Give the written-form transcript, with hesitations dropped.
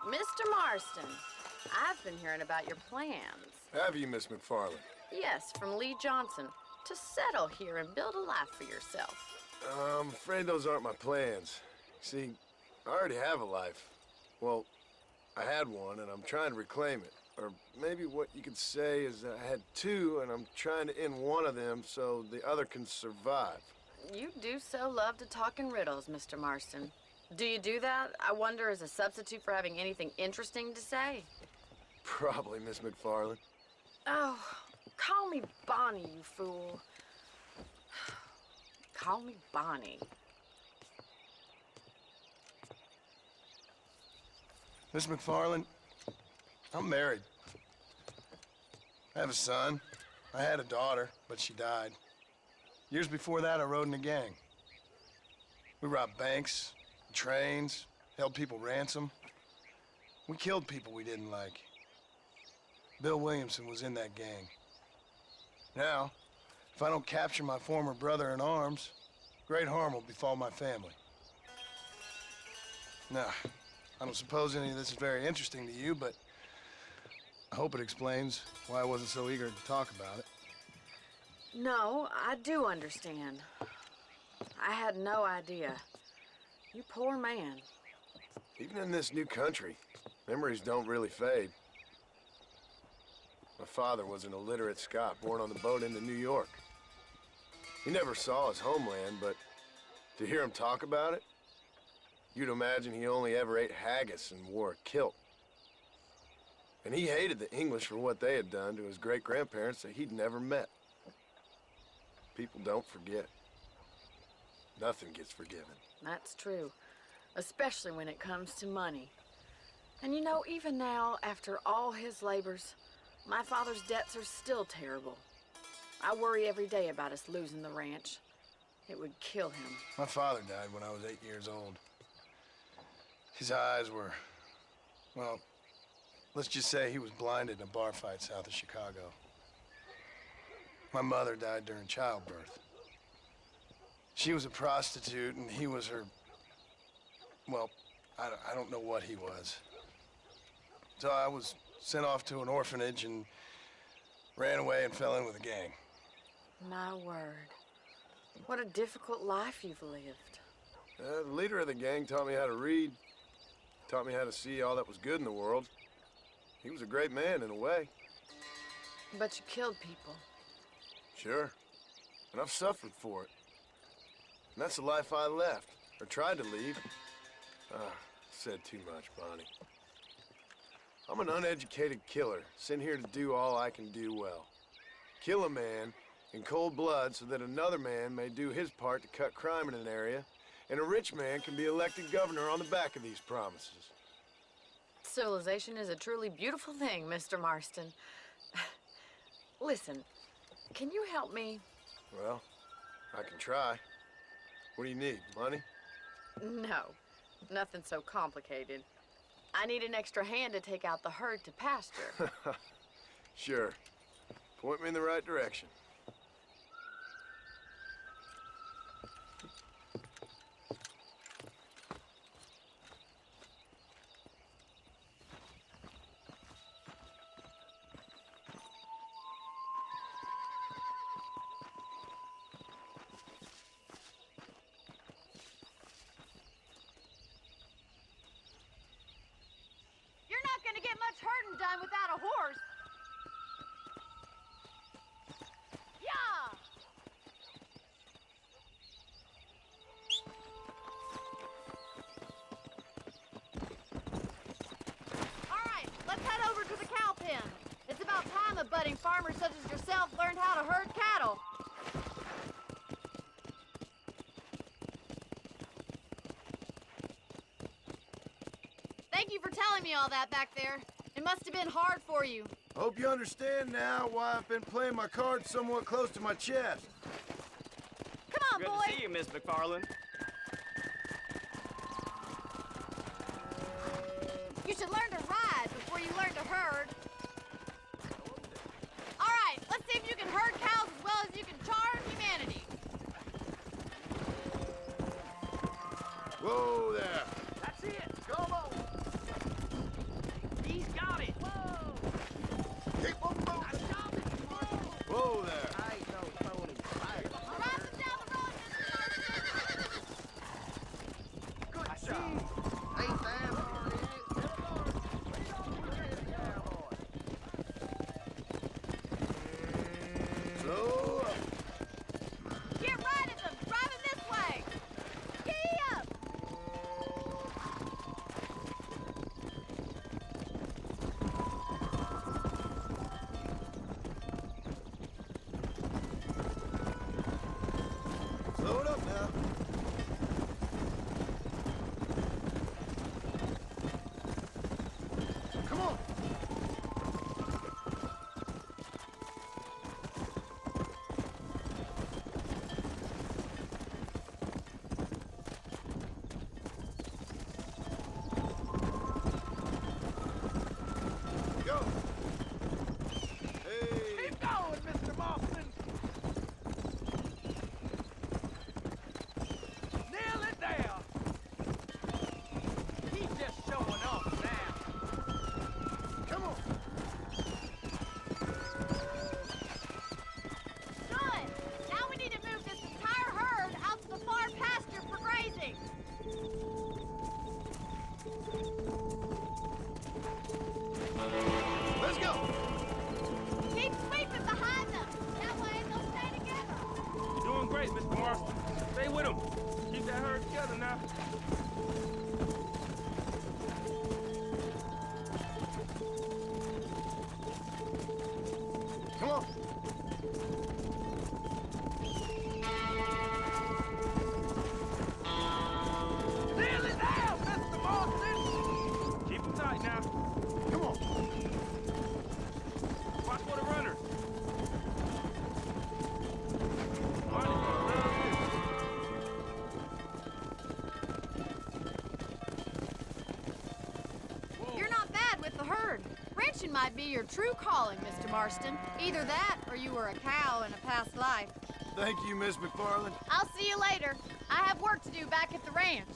Mr. Marston, I've been hearing about your plans. Have you, Miss McFarland? Yes, from Lee Johnson, to settle here and build a life for yourself. I'm afraid those aren't my plans. See, I already have a life. Well, I had one, and I'm trying to reclaim it. Or maybe what you could say is that I had two, and I'm trying to end one of them so the other can survive. You do so love to talk in riddles, Mr. Marston. Do you do that, I wonder, as a substitute for having anything interesting to say? Probably, Miss McFarland. Oh, call me Bonnie, you fool. Call me Bonnie. Miss McFarland, I'm married. I have a son. I had a daughter, but she died. Years before that, I rode in a gang. We robbed banks, trains, held people ransom. We killed people we didn't like. Bill Williamson was in that gang. Now, if I don't capture my former brother in arms, great harm will befall my family. Now, I don't suppose any of this is very interesting to you, but I hope it explains why I wasn't so eager to talk about it. No, I do understand. I had no idea. You poor man. Even in this new country, memories don't really fade. My father was an illiterate Scot born on the boat into New York. He never saw his homeland, but to hear him talk about it, you'd imagine he only ever ate haggis and wore a kilt. And he hated the English for what they had done to his great-grandparents that he'd never met. People don't forget. Nothing gets forgiven. That's true, especially when it comes to money. And you know, even now, after all his labors, my father's debts are still terrible. I worry every day about us losing the ranch. It would kill him. My father died when I was 8 years old. His eyes were, well, let's just say he was blinded in a bar fight south of Chicago. My mother died during childbirth. She was a prostitute, and he was her, well, I don't know what he was. So I was sent off to an orphanage and ran away and fell in with a gang. My word. What a difficult life you've lived. The leader of the gang taught me how to read, taught me how to see all that was good in the world. He was a great man in a way. But you killed people. Sure. And I've suffered for it. And that's the life I left, or tried to leave. Said too much, Bonnie. I'm an uneducated killer, sent here to do all I can do well. Kill a man in cold blood so that another man may do his part to cut crime in an area, and a rich man can be elected governor on the back of these promises. Civilization is a truly beautiful thing, Mr. Marston. Listen, can you help me? Well, I can try. What do you need, money? No, nothing so complicated. I need an extra hand to take out the herd to pasture. Sure. Point me in the right direction. You're not gonna get much herding done without a horse. Yeah! All right, let's head over to the cow pen. It's about time a budding farmer such as yourself learned how to herd cattle. Thank you for telling me all that back there. It must have been hard for you. Hope you understand now why I've been playing my cards somewhat close to my chest. Come on, Good boy. to see you, Miss McFarland. You should learn to ride before you learn to herd. All right, let's see if you can herd cows as well as you can charm humanity. Whoa there. That's it. Come on. Ain't that hard, is it? Slow up. Get right at them! Drive them this way! Giddy up! Slow it up now. Come on. Go. Hey. Keep going, Mr. Marston. Nail it down. He's just showing off now. Come on. Good! Now we need to move this entire herd out to the far pasture for grazing. Let's go. Keep sweeping behind them. That way they'll stay together. You're doing great, Mr. Marston. Stay with him. Keep that herd together now. Come on. Nail it down, Mr. Marston. Keep him tight now. Come on. Watch for the runners. Ronnie's gonna love this. Whoa. You're not bad with the herd. Ranching might be your true calling, Mr. Marston. Either that or you were a cow in a past life. Thank you, Miss McFarland. I'll see you later. I have work to do back at the ranch.